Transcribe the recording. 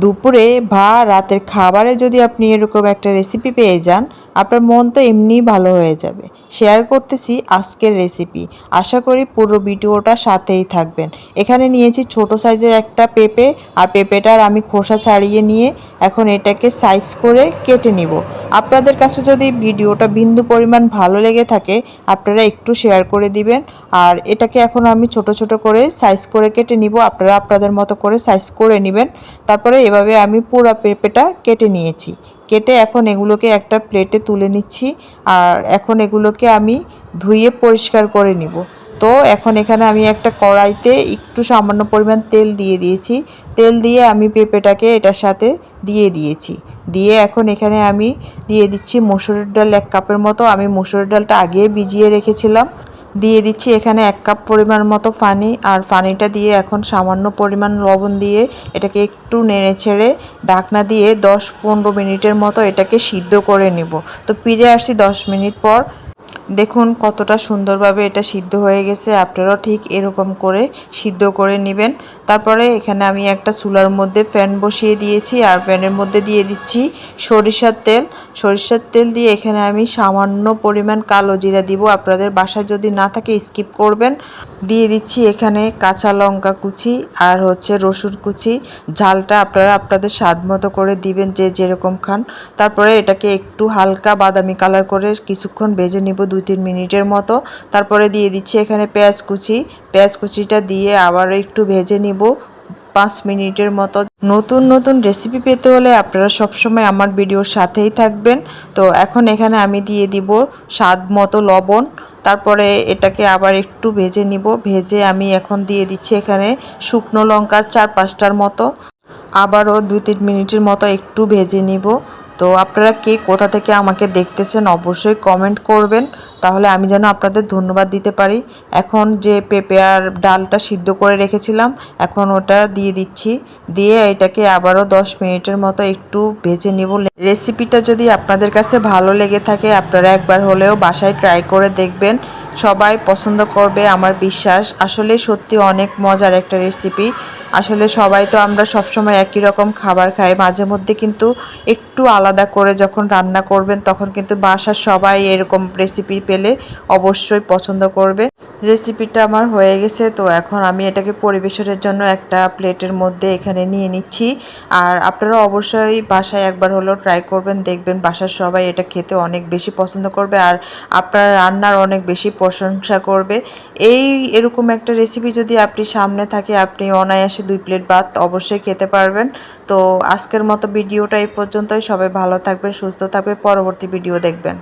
দুপুরে বা রাতের খাবারে যদি আপনি এরকম একটা রেসিপি পেয়ে যান, আপনার মন তো এমনিই ভালো হয়ে যাবে। শেয়ার করতেছি আজকের রেসিপি। আশা করি পুরো ভিডিওটা সাথেই থাকবেন। এখানে নিয়েছি ছোট সাইজের একটা পেঁপে, আর পেঁপেটার আমি খোসা ছাড়িয়ে নিয়ে এখন এটাকে সাইজ করে কেটে নিব। আপনাদের কাছে যদি ভিডিওটা বিন্দু পরিমাণ ভালো লেগে থাকে, আপনারা একটু শেয়ার করে দিবেন। আর এটাকে এখন আমি ছোট ছোট করে সাইজ করে কেটে নিব। আপনারা আপনাদের মতো করে সাইজ করে নেবেন। তারপরে এভাবে আমি পুরো পেঁপেটা কেটে নিয়েছি। কেটে এখন এগুলোকে একটা প্লেটে তুলে নিচ্ছি। আর এখন এগুলোকে আমি ধুয়ে পরিষ্কার করে নিব। তো এখন এখানে আমি একটা কড়াইতে একটু সামান্য পরিমাণ তেল দিয়ে দিয়েছি। তেল দিয়ে আমি পেঁপেটাকে এটার সাথে দিয়ে দিয়েছি। দিয়ে এখন এখানে আমি দিয়ে দিচ্ছি মসুরের ডাল 1 কাপের মতো। আমি মসুরের ডালটা আগেই ভিজিয়ে রেখেছিলাম। দিয়ে দিচ্ছি এখানে 1 কাপ পরিমাণ মতো পানি। আর পানিটা দিয়ে এখন সামান্য পরিমাণ লবণ দিয়ে এটাকে একটু নেড়ে ছেড়ে ঢাকনা দিয়ে 10-15 মিনিটের মতো এটাকে সিদ্ধ করে নেব। তো ফিরে আসছি 10 মিনিট পর। দেখুন কতটা সুন্দরভাবে এটা সিদ্ধ হয়ে গেছে। আপনারাও ঠিক এরকম করে সিদ্ধ করে নেবেন। তারপরে এখানে আমি একটা চুলার মধ্যে প্যান বসিয়ে দিয়েছি। আর প্যানের মধ্যে দিয়ে দিচ্ছি সরিষার তেল। সরিষার তেল দিয়ে এখানে আমি সামান্য পরিমাণ কালো জিরা দিব। আপনাদের বাসায় যদি না থাকে স্কিপ করবেন। দিয়ে দিচ্ছি এখানে কাঁচা লঙ্কা কুচি আর রসুন কুচি। ঝালটা আপনারা আপনাদের স্বাদ মতো করে দিবেন, যে যেরকম খান। তারপরে এটাকে একটু হালকা বাদামি কালার করে কিছুক্ষণ ভেজে নিব, 2-3 মিনিটের মতো। তারপরে দিয়ে দিচ্ছি এখানে পেঁয়াজ কুচি। পেঁয়াজ কুচিটা দিয়ে আবার একটু ভেজে নিব 5 মিনিটের মতো। নতুন নতুন রেসিপি পেতে হলে আপনারা সবসময় আমার ভিডিওর সাথেই থাকবেন। তো এখন এখানে আমি দিয়ে দিব স্বাদ মতো লবণ। তারপরে এটাকে আবার একটু ভেজে নিব। ভেজে আমি এখন দিয়ে দিচ্ছি এখানে শুকনো লঙ্কা 4-5টার মতো। আবারও 2-3 মিনিটের মতো একটু ভেজে নিব। তো আপনারা কে কোথা থেকে আমাকে দেখতেছেন অবশ্যই কমেন্ট করবেন, তাহলে আমি যেন আপনাদের ধন্যবাদ দিতে পারি। এখন যে পেঁপে আর ডালটা সিদ্ধ করে রেখেছিলাম, এখন ওটা দিয়ে দিচ্ছি। দিয়ে এটাকে আবারও 10 মিনিটের মতো একটু ভেজে নিব। রেসিপিটা যদি আপনাদের কাছে ভালো লেগে থাকে, আপনারা একবার হলেও বাসায় ট্রাই করে দেখবেন। সবাই পছন্দ করবে আমার বিশ্বাস। আসলে সত্যি অনেক মজার একটা রেসিপি। আসলে সবাই তো আমরা সবসময় একই রকম খাবার খাই, মাঝে মধ্যে কিন্তু একটু আলাদা করে যখন রান্না করবেন তখন কিন্তু বাসার সবাই এরকম রেসিপি পেলে অবশ্যই পছন্দ করবে। রেসিপিটা আমার হয়ে গেছে। তো এখন আমি এটাকে পরিবেশনের জন্য একটা প্লেটের মধ্যে এখানে নিয়ে নিচ্ছি। আর আপনারা অবশ্যই বাসায় একবার হলেও ট্রাই করবেন, দেখবেন বাসার সবাই এটা খেতে অনেক বেশি পছন্দ করবে আর আপনার রান্নার অনেক বেশি প্রশংসা করবে। এরকম একটা রেসিপি যদি আপনি সামনে থাকে, আপনি অনায়াসে 2 প্লেট ভাত অবশ্যই খেতে পারবেন। তো আজকের মতো ভিডিওটা এই পর্যন্তই। সবাই ভালো থাকবেন, সুস্থ থাকবে, পরবর্তী ভিডিও দেখবেন।